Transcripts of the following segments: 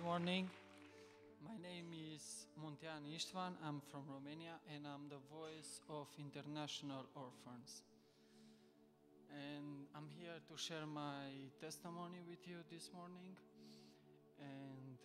morning. My name is Muntean Istvan. I'm from Romania and I'm the voice of international orphans. And I'm here to share my testimony with you this morning. And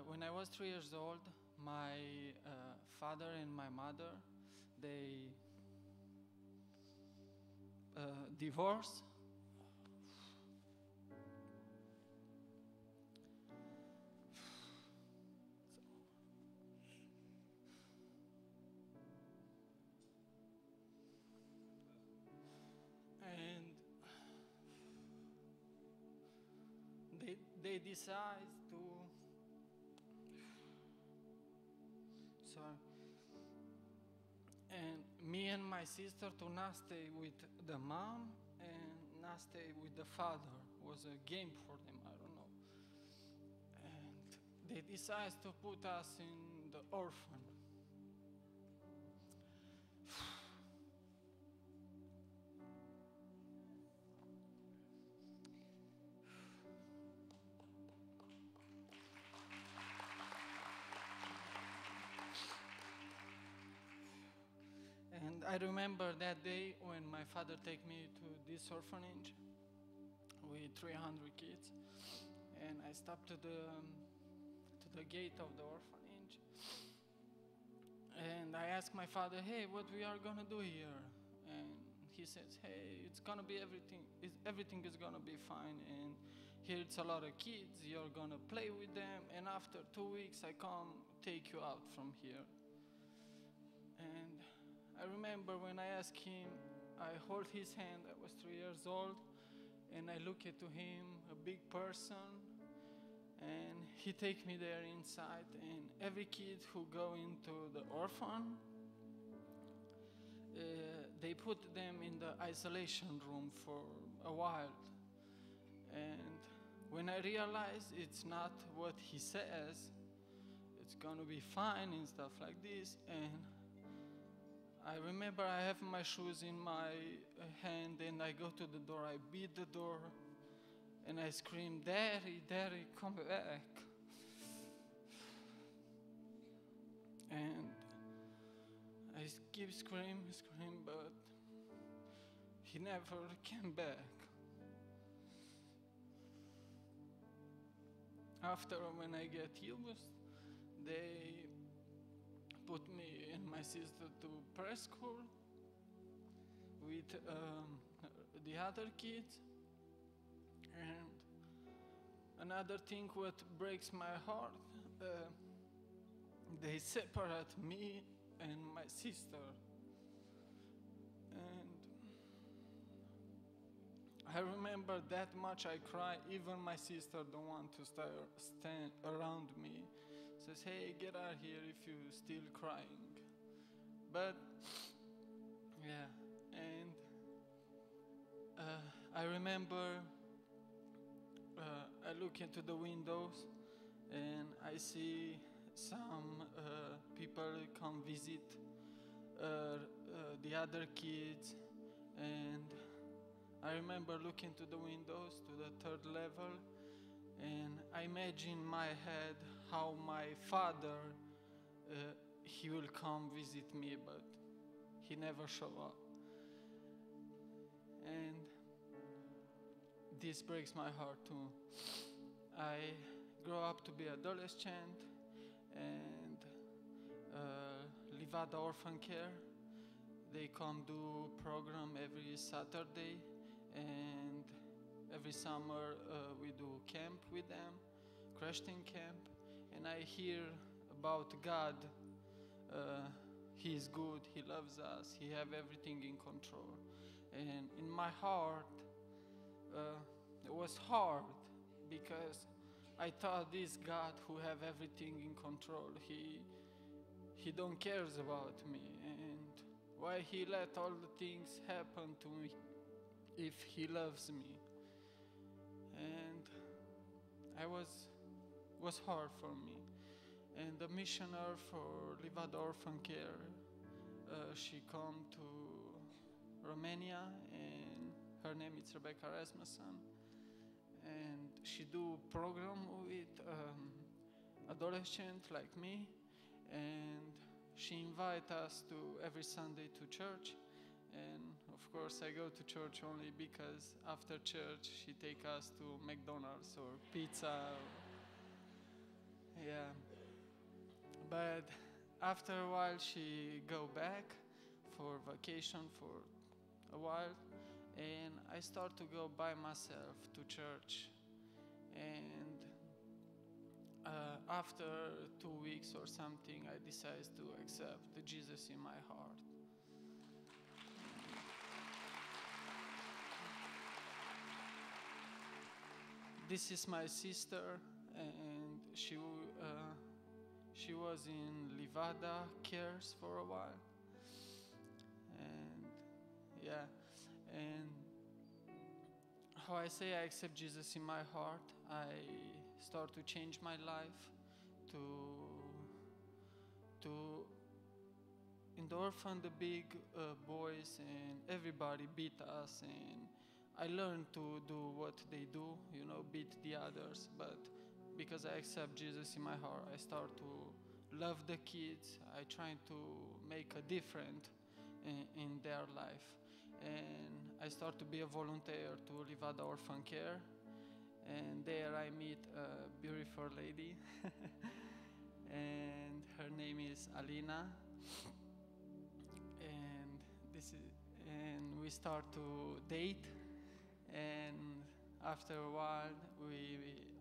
when I was 3 years old, my father and my mother, they divorced. And they decide to and me and my sister to not stay with the mom and not stay with the father. It was a game for them, I don't know. And they decide to put us in the orphan. And I remember that day when my father took me to this orphanage with 300 kids, and I stopped to the gate of the orphanage, and I asked my father, "Hey, what we are gonna do here?" And he says, "Hey, it's gonna be everything is gonna be fine, and here it's a lot of kids. You're gonna play with them, and after 2 weeks, I come take you out from here." And I remember when I asked him, I hold his hand, I was 3 years old, and I look at to him, a big person, and he take me there inside, and every kid who go into the orphan, they put them in the isolation room for a while. And when I realized it's not what he says, it's gonna be fine and stuff like this, and I remember I have my shoes in my hand and I go to the door, I beat the door and I scream, "Daddy, Daddy, come back." And I keep screaming, but he never came back. After, when I get used, they put me and my sister to preschool with the other kids. And another thing what breaks my heart, they separate me and my sister. And I remember that much I cry. Even my sister don't want to stand around me. Says, "Hey, get out of here if you're still crying." But yeah, and I remember I look into the windows and I see some people come visit the other kids, and I remember looking to the windows to the 3rd level, and I imagine in my head how my father, he will come visit me, but he never show up. And this breaks my heart too. I grow up to be adolescent, and Livada orphan care, they come do program every Saturday, and every summer we do camp with them, Christian camp, and I hear about God. He is good, He loves us, He have everything in control. And in my heart, it was hard because I thought this God who have everything in control, He don't cares about me, and why He let all the things happen to me if He loves me. And I was hard for me. And the missioner for Livada Orphan Care, she come to Romania, and her name is Rebecca Rasmussen. and she do program with adolescent like me, and she invite us to every Sunday to church. And of course I go to church only because after church she take us to McDonald's or pizza. Yeah. But after a while she go back for vacation for a while, and I start to go by myself to church. And after 2 weeks or something, I decide to accept Jesus in my heart. This is my sister, and she was in Livada cares for a while, and yeah, and how I say I accept Jesus in my heart, I start to change my life, to in the orphan the big boys and everybody beat us, and I learned to do what they do, beat the others. But because I accept Jesus in my heart, I start to love the kids. I try to make a difference in their life. And I start to be a volunteer to Livada Orphan Care. And there I meet a beautiful lady. And her name is Alina. And we start to date. And after a while,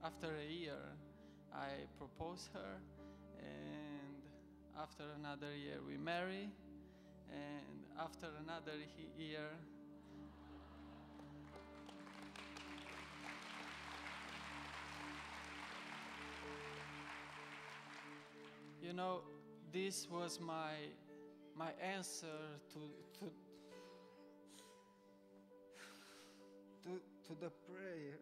after a year, I propose her, and after another year we marry, and after another year, this was my answer to the prayer.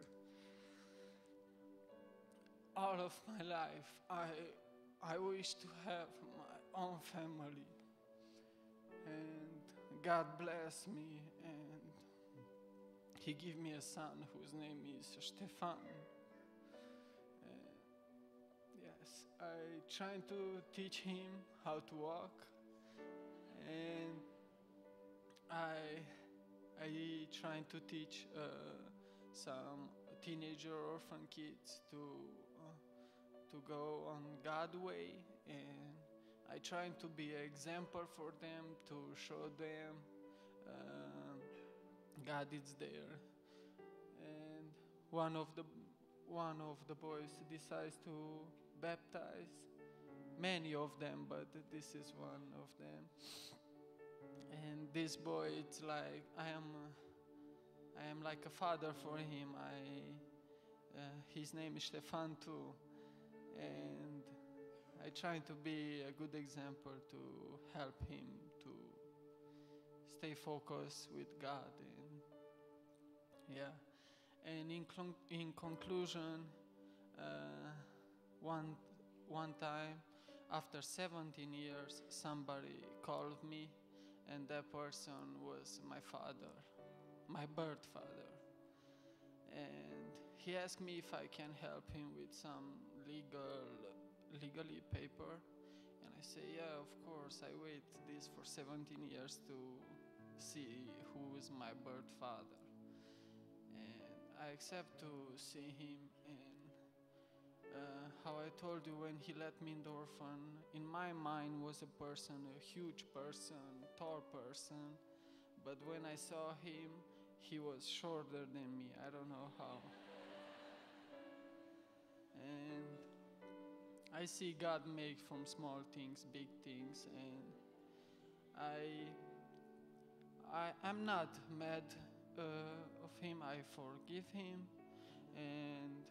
All of my life, I wish to have my own family, and God bless me, and He gave me a son whose name is Istvan. Yes, I trying to teach him how to walk, and I trying to teach some teenager orphan kids to go on God's way, and I trying to be an example for them, to show them God is there. And one of the boys decides to baptize, many of them, but this is one of them. And this boy, it's like I am like a father for him. His name is Stefan too, and I try to be a good example to help him to stay focused with God. And yeah, and in conclusion, one time after 17 years, somebody called me, and that person was my father, my birth father. And he asked me if I can help him with some legally paper. And I say, yeah, of course. I wait this for 17 years to see who is my birth father. And I accept to see him. And how I told you, when he let me in the orphan, in my mind was a person, a huge person, tall person. But when I saw him, he was shorter than me. I don't know how. And I see God make from small things big things, and I'm not mad of him. I forgive him, and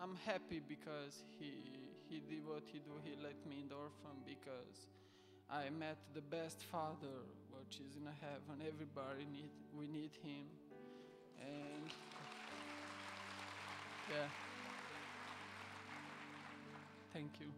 I'm happy because he did what he do. He let me in the orphan because I met the best father which is in heaven. Everybody we need him, and yeah. Thank you.